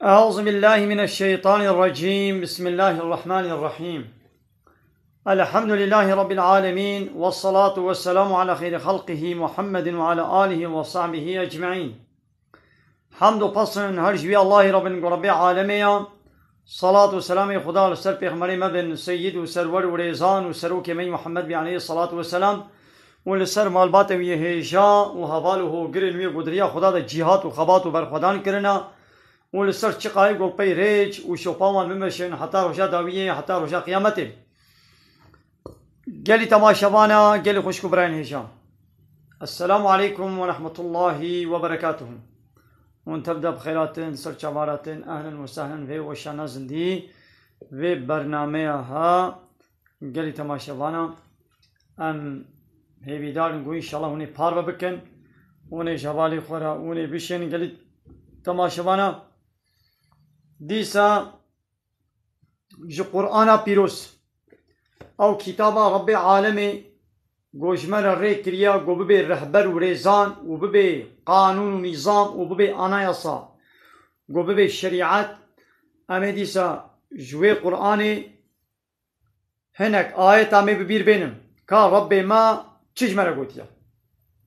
أعوذ بالله من الشيطان الرجيم. بسم الله الرحمن الرحيم. الحمد لله رب العالمين، والصلاة والسلام على خير خلقه محمد وعلى آله وصحبه أجمعين. حمد و پسند هر جوی الله رب عالمین. صلاة و سلام خدا لسر پیغمبر مبن سید و سرور و ریزان و سروک می محمد بی علیه الصلاة والسلام و لسر مالبات و یهیجا و حوال و گرن و گدریا خدا دا جهات و خبات و برخودان کرنا و لسر چقای گل پی ریج و شوپاوان ممشن حتی رجا داویه حتی رجا قیامته. گلی تماشاوانا گلی خوشکو براین هیجا. السلام عليكم ورحمة الله وبركاته. ونتبدأ بخيراتن سر چواراتن أهلا وسهلا في وشانا زندي في برنامجها قالي تماشاوانا ام هي بيدار نقول إن شاء الله هوني باربا بكن هوني جوالي خورا هوني بيشين قالي تماشاوانا ديسا جو قرآن بيروس أو كتابة رب العالمين گوشمر ری کریا گو ببی رهبر و ریزان و ببی قانون و نظام و ببی آنایسا گو ببی شریعت امی دیسا جوی قرآنی هنک آیت امی ببیر بینم که رب ما چجمره گوتیا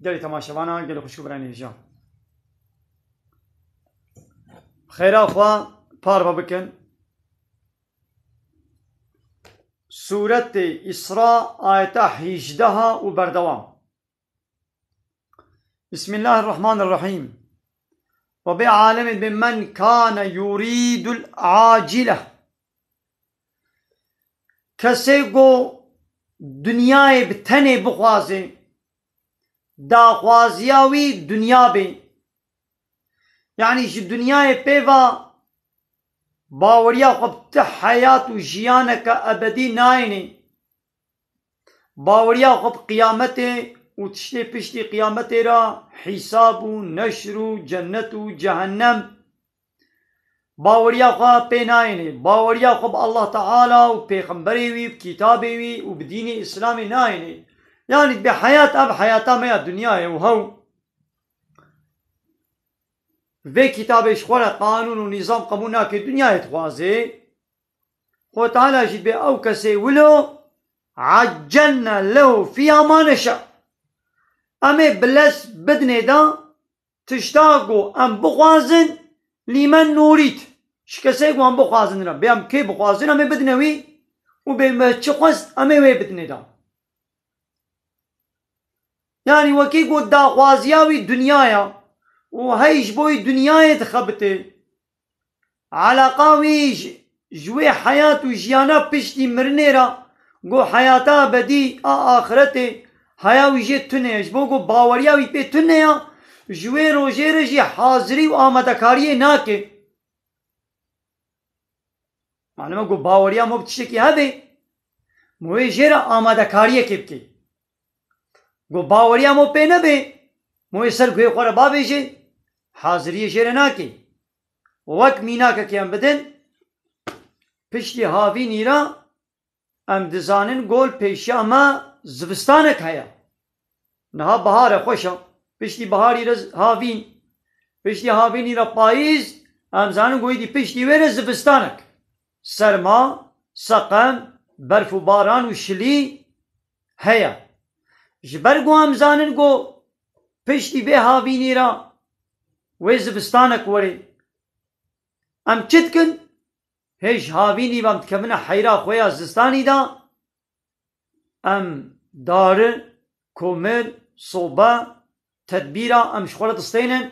گلی تماشاوانا گلی خوشکو برانی هجا خیره خواه پار بکن سورة إسراء آية 18 وبردوام. بسم الله الرحمن الرحيم. وبعالم بمن كان يريد العاجلة کسی کو دنیای بتنه بخوازه دا خوازیاوی دنیا بی یعنی جو دنیای پیوا باوریا خب حیات و جیانک ابدی ناینی باوریا خب قیامت و تشتی پشتی قیامت را حساب و نشر و جنت و جهنم باوریا خب پی ناینی باوریا خب الله تعالی و پیغمبری وی و کتابی وی و بدین اسلامی ناینی یعنی به حیات اب حیاتا میا دنیا و هو و کتابش خورا قانون و نظام قبول ناکه دنیا اتخوازه خود تعالی جد به او کسی ولو عجلنا له فيها ما نشاء امی بلس بدنه دا تشتاقو ام بخوازن لیمن نورید شکسی گو ام بخوازن را بیم که بخوازن امی بدنوی و بیم چه خواست امی وی بدنه دا یعنی وکی گو دا خوازیاوی دنیایا وهيش بوي دنيا تخبته علاقاوي جوي حياة وجيانا بشتي مرنيرا جو حياتا بدي آخرته حياوي جي تنه جبو جو باورياوي بي تنه جوي روجي رجي حاضري و آمدكاري ناكي معلومة جو باوريا مو بتشتكي هبه موي جيرا آمدكاري كيبكي جو باوريا مو بي نبه موي سر گوي خورا بابي جي حاضری جره ناکی وک میناکه که ام بدن پشتی هاوی نیرا ام دزانن گول پیشی اما زبستانک هیا نها بهار خوشا پشتی بهاری رز هاوین پشتی هاوی نیرا پاییز ام زانن گوی دی پشتی ویر زبستانک سرما سقم برف و باران و شلی هیا جبرگو ام زانن گو پشتی به هاوی نیرا و زبستانک وری ام چتکن هیچ هاوینی بام تکمنه حیرا خویا زستانی دا ام دار کومر صوبه تدبیرا ام شخورت استینن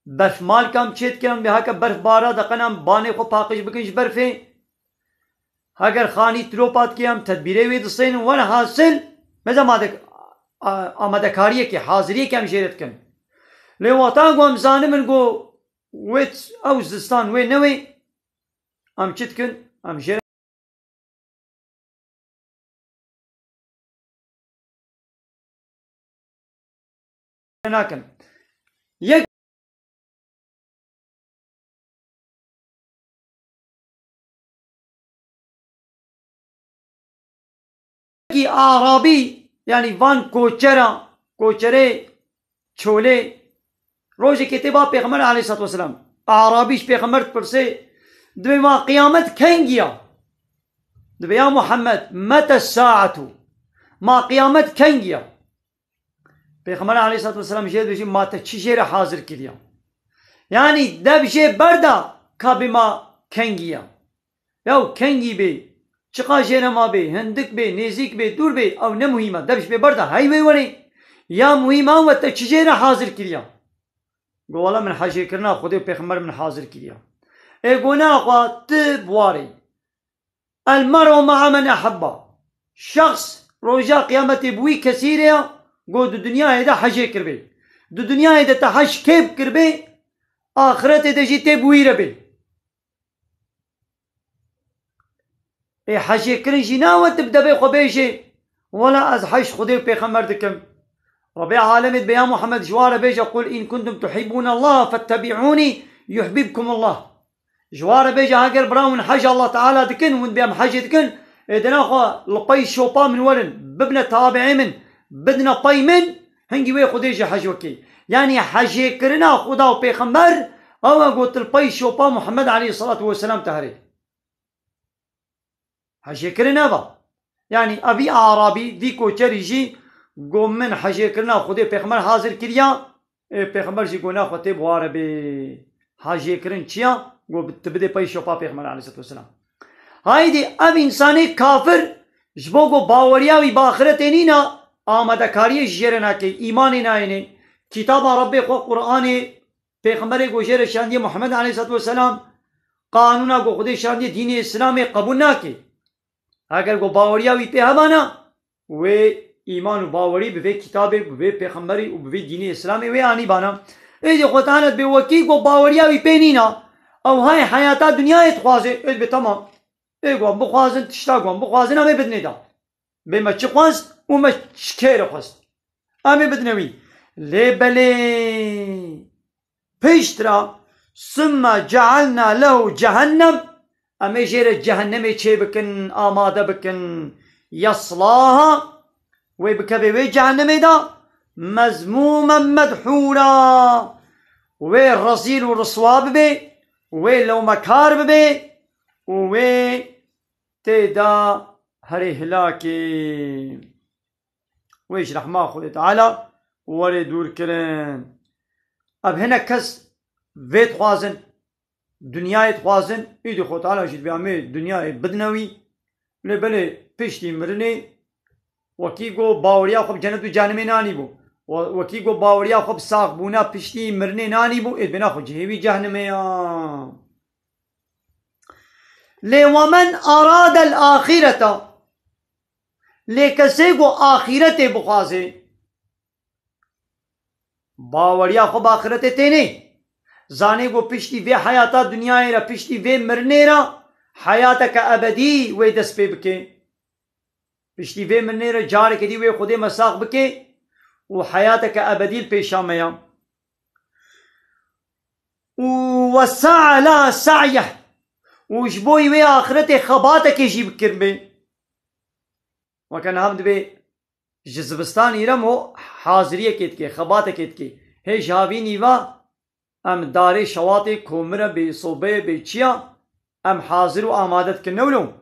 برف مال کم چتکن به هک برف بارا دقنم بانه خو پاکش بکنش برفه اگر خانی تروپات کی ام تدبیره وی دستینن ون حاصل مزه آماده کاریه که حاضریه که ام شیرت کن لواتا گو ام زانمن گو ویت او زستان وی نوی ام چت کن ام شیر ناکن یک کی عربی یعنی وان کوچره چوله روز کتبا پیغمبر علیه الصلاة والسلام أعرابيش بيغمرت برسي دبي ما قيامت كنجيا دبي يا محمد متى الساعة ما قيامت كنجيا بيغمر عليه الصلاة والسلام جيد بيجي ما تشجير حاضر كليا يعني دبجي بردا كابما كنجيا يو كنجي بي چقا جينا ما بي هندك بي نيزيك بي دور بي او نمهمة دبش بي بردا هاي بي وني يا مهمة و تشجير حاضر كليا قولا من حاجة كرنا خدي بيغمر من حاضر كليا اي قونا اخوا تبواري المرء مع من أحبه شخص رجاء قيامتي بوي كثيرة قو دو دنيا هيدا حاجة كربي دو دنيا هيدا تحش كيب كربي آخرت هيدا جيتي بوي ربي اي حاجة كرن جينا وتبدا بي خبيجي ولا از حش خدي بيغمر دكم ربي عالمت بيا محمد جوار بيجا قل إن كنتم تحبون الله فاتبعوني يحببكم الله جوار بيجا هاجر براون حاجة الله تعالى دكن وين بيام حاجة دكن إذا أخو لقي شوبا من ورن ببنا تابعي من بدنا باي من هنجي وي خديجة حاجة وكي يعني حاجة كرنا خدا وبيغمبر أو قلت الباي شوبا محمد عليه الصلاة والسلام تهري حاجة كرنا با يعني أبي أعرابي ديكو تريجي قوم من حاجة كرنا خدي بيغمبر حاضر كريا بيغمبر جي قونا خطيب واربي حاجة كرن چيا قو تبدي باي شوبا بيغمبر عليه الصلاة والسلام هايدي اب انساني كافر جبو قو باورياوي باخرتينينا آمده كاري جيرنا كي ايماني نايني كتاب ربي قو قرآن بيغمبر قو جير شاندي محمد عليه الصلاة والسلام قانونا قو خدي شاندي دين اسلامي قبول ناكي اگر قو باورياوي پي هبانا و ايمان و باوري بفي كتابي بفي بيغمبري و بفي دين اسلامي و آني بانا ايدي خوتانت بوكي قو باورياوي بينينا او هاي حياتا دنيا يتخوازي ايد بتمام ايقوان بخوازن تشتاقوان بخوازن امي بدني دا بما تشخواز وما تشكير خواست امي بدنوي لي بلي بيشترا ثم جعلنا له جهنم امي جير جهنمي چه بكن آماده بكن يصلاها ويبكبي وي جهنمي دا مذموما مدحورا وي الرزيل والرصواب بي وي لو مكار بي وي تيدا هري هلاكي ويش رحمه خود تعالى وري دور كرن اب هنا كس فيت خوازن دنيا خوازن ايدي خود تعالى جد بيامي دنيا بدنوي لبلي بيشتي مرني وكيگو باوريا خب جنت جانمي ناني بو وكيگو باوريا خب ساق بونا بيشتي مرني ناني بو اد بنا خو جهوي جهنميا لمن أراد الآخرة لكسيگو آخرت بخوازه باوریا خب آخرت تینه زانه گو پشتی وی حیاتا دنیای را پشتی وی مرنه را حیاتا که ابدی وی دست پی بکه پشتی وی مرنه را جار کدی وی خود مساق بکه و حیاتا که ابدی پیشامیا و سعى لا سعيه وجبوي وي آخرتي خباتك يجيب كربي وكان همد بي جزبستان يرمو حاضرية كيتكي خباتك كيتكي هي جابي نيوا ام داري شواطي كومرة بي صوبي بي چيا ام حاضر و آمادت كنولو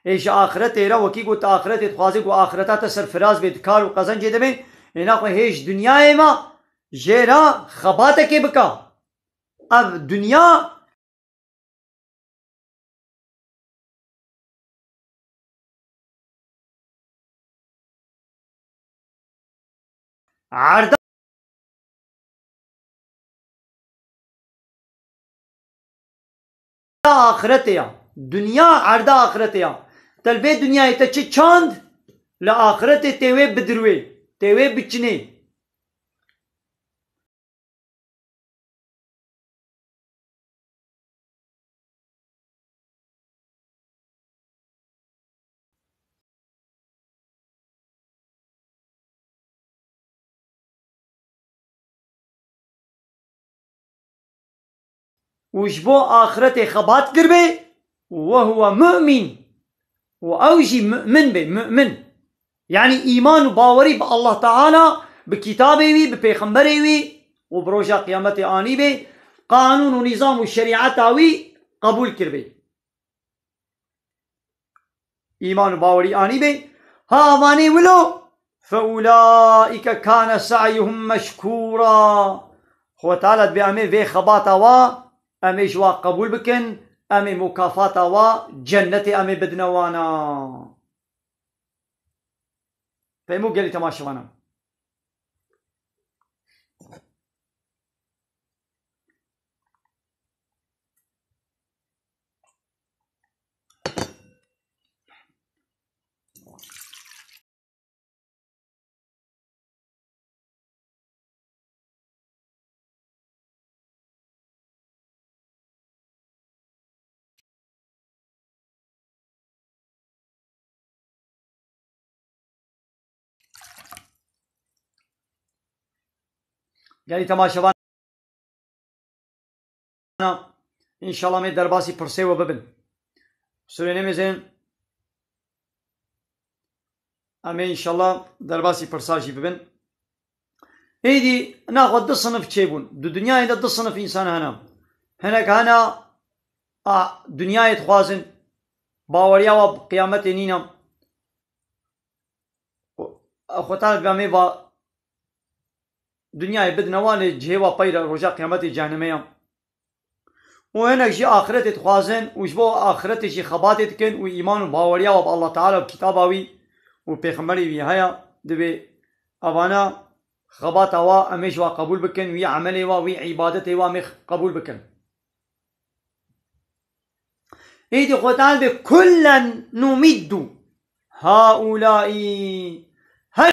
ايش آخرتي را وكي قلت آخرتي تخوازي قو آخرتا سرفراز بي دكار و قزن جيده بي انا قو هيش دنيا ما جيرا خباتك بكا اب دنيا عرض آخرتيا دنيا عرض آخرتيا تلبي دنيا يتچي چاند لآخرت تيوي بدروي تيوي بچني وجبو آخرت خبات كربي وهو مؤمن وأوجي مؤمن به مؤمن يعني إيمان وباوري بالله تعالى بكتابه بي ببيغمبره بي وبروجا قيامته آني بي قانون ونظام الشريعة تاوي قبول كربي إيمان باوري آني بي ها ماني ولو فأولئك كان سعيهم مشكورا خو تعالى بأمي في خباطة وا أمي جوا قبول بكن أمي مكافاة وا جنة أمي بدنوانا فهمو قالي تماشوانا قالي تماشوانا إن شاء الله مي درباسي برسي وببن سوري نمزين أمي إن شاء الله درباسي برساجي ببن هيدي ناخذ دي صنف تشيبون دو دنيا هنا دي صنف إنسان هناك هنا دنيا يتخوازن باوريا وقيامتي نينا أخوتان بأمي با دنيا بدنوان جهوا بيرا رجاء قيامتي جهنمية وهناك جي آخرت يتخوازن وجبو آخرت جي خبات يتكن وإيمان باوريا وب الله تعالى وكتاباوي وبيخمري ويهايا دبي أبانا خبات وا أميش وا قبول بكن وي عملي وا وي عبادتي وا مخ قبول بكن إيدي خوتان بكلا نمد هؤلاء هل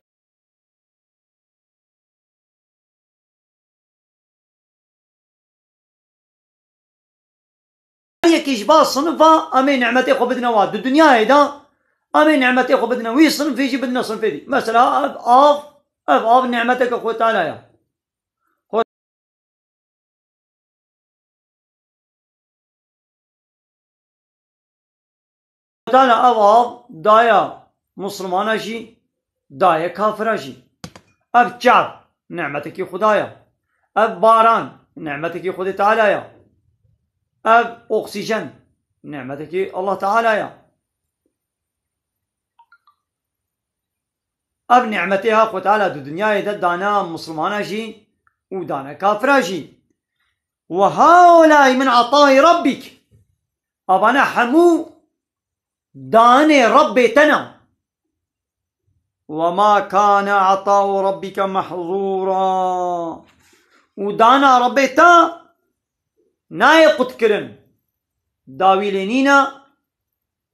يكيش باص صنفا أمي نعمتي خو بدنا واد الدنيا هيدا أمي نعمتي خو بدنا وي صنف يجي بدنا صنف دي مثلا أب نعمتك أخو تعالى يا تعالى أب دايا مسلمان جي دايا كافر جي أب شعب نعمتك خدايا أب باران نعمتك خد تعالى يا أب أكسجين نعمتك الله تعالى يا أب نعمتها خد تعالى دو دنيا دانا مسلمان جي ودانا كافر جي وهؤلاء من عطاء ربك أبانا حمو داني ربتنا وما كان عطاء ربك محظورا ودانا ربتا ناي قد كرن داوي لنينا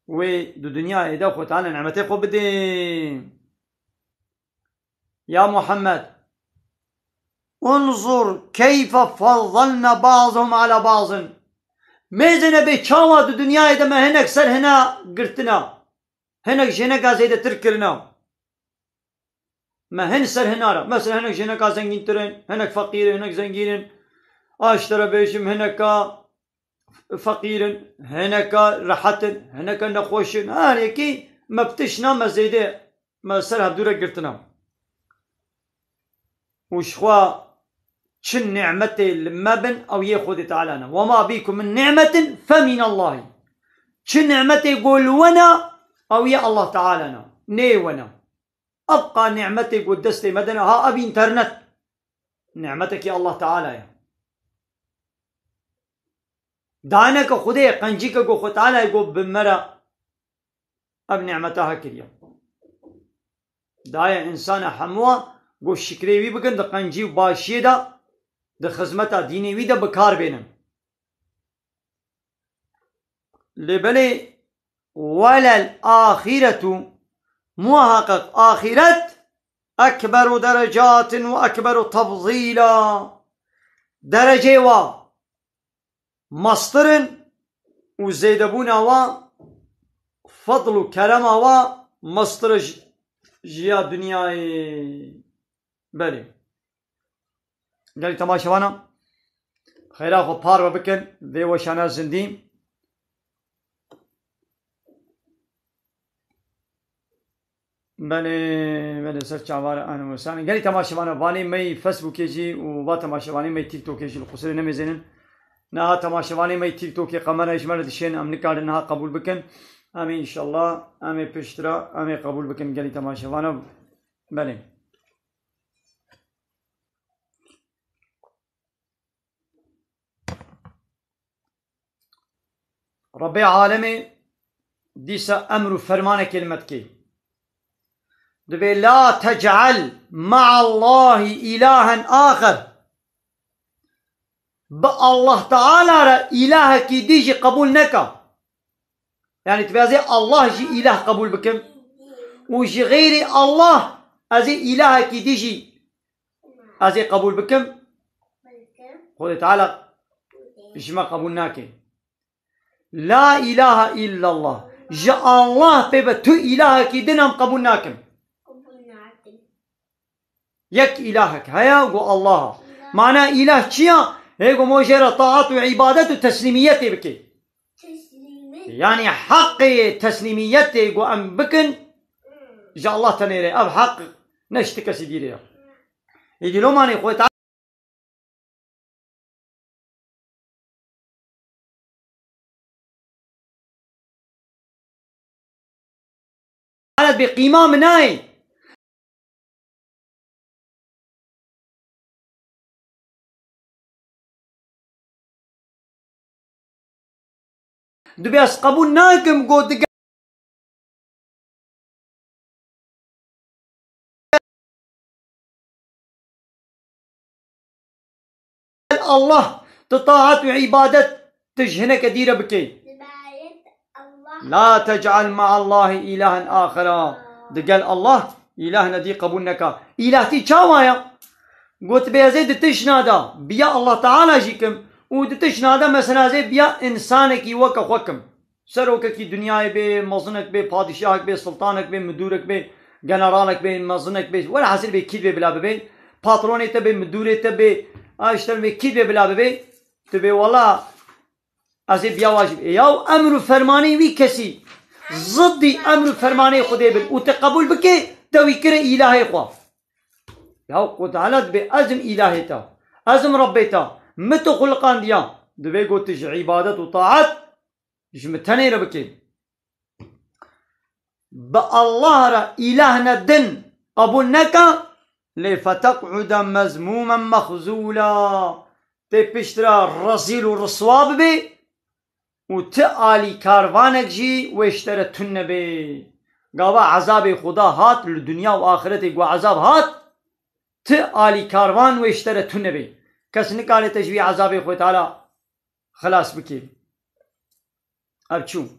ودو دنيا إذا خو تعالى نعمتي خو بدي يا محمد انظر كيف فضلنا بعضهم على بعض ميزنا بيتشاوا دو دنيا إذا ما هناك سر هنا قرتنا هناك جنكا زيدا تركرنا ما هن سر هنا مثلا هناك جنكا زنجين ترين هناك فقير هناك زنجين اشترى بيشم هناك فقير هناك راحت هناك نخوش هيك ما بتشنا ما زيدا ما سرها بدورة قرتنا وشخوا شن نعمتي المبن أو ياخذ تعالى وما بيكم من نعمة فمن الله شن نعمتي يقول ونا أو يا الله تعالى ني ونا أبقى نعمتي قدستي مدنا ها أبي انترنت نعمتك يا الله تعالى يا دانك خدي قنجيك قو خد تعالى يقول بمرة أب نعمتها كريم دايا إنسان حموة قو شكريوي بكن دا قنجي وباشي دا ده خدمتا ديني ويدا بكار بينم لبلي ولا الآخرة محقق آخرة أكبر درجات وأكبر تفضيلا درجة و مصدر وزيدبونا و فضل كرم و مصدر جيا دنياي بلي قال تماشوانا خيرا خو بار بكن ذي وشانا زندين بلي سرچ عوار انا وسان قال تماشوانا باني مي فيسبوك يجي وبا تماشواني مي تيك توك يجي القصر نمزين نها تماشواني ما تيك توك قمر اجمل دشين ام نكار نها قبول بكن امي ان شاء الله امي بشترا امي قبول بكن قالي تماشوانا بلين ربي عالمي ديسا امر فرمان كلمتك دبي لا تجعل مع الله إلها آخر الله تعالى إلهك ديجي قبول نكا يعني تبي زي الله جي إله قبول بكم وجي غير الله أزي إلهك ديجي أزي قبول بكم قل تعالى جما قبولناك لا إله إلا الله جاء الله بيبتو إلهك دينهم قبولناكم يك إلهك هيا وقو الله معنى إله شيا هيقو موجرة طاعات وعبادات وتسليميته بكي يعني حق تسليميته وقو أم بكن جاء الله تنيري أب حق نشتك سيديري يجي لو ماني خوي تعالى بقيمة مناي دبيس قبول ناكم قد الله تطاعت وعبادة تجهنك كديرة بكي لا تجعل مع الله إلها آخر دقال الله إلهنا دي قبولنك إلهتي تشاوايا قلت بيزيد تشنادا بيا الله تعالى جيكم ودتشنادا مثلا زي بيا إنسانك وكا خوكم سروك كي دنياي بي مظنك بي پادشاهك بي سلطانك بي مدورك بي جنرالك بي مظنك بي ولا حاصل بي كيد بي بلا بي باتروني تبي مدوري تبي اشتر بي كيد بي بلا بي تبي والله ازي بيا واجب ياو امر فرماني وي كسي ضدي امر فرماني خدي بل وتقبل بك توي كره الهي خوا ياو قد علت بازم الهيتا ازم ربيتا متو خلقان ديا دبي قلت عبادة وطاعات جمتني ربكي بالله را إلهنا الدن قبولنك لفتقعد مزموما مخزولا تبشترا رزيل ورصواب بي وتعالي كاروانك جي واشترى تن بي قابا عذاب خدا هات للدنيا وآخرتك وعذاب هات تعالي كاروان واشترى تن بي کس نکاله تجوی عذاب خود تعالی خلاص بکی اب چون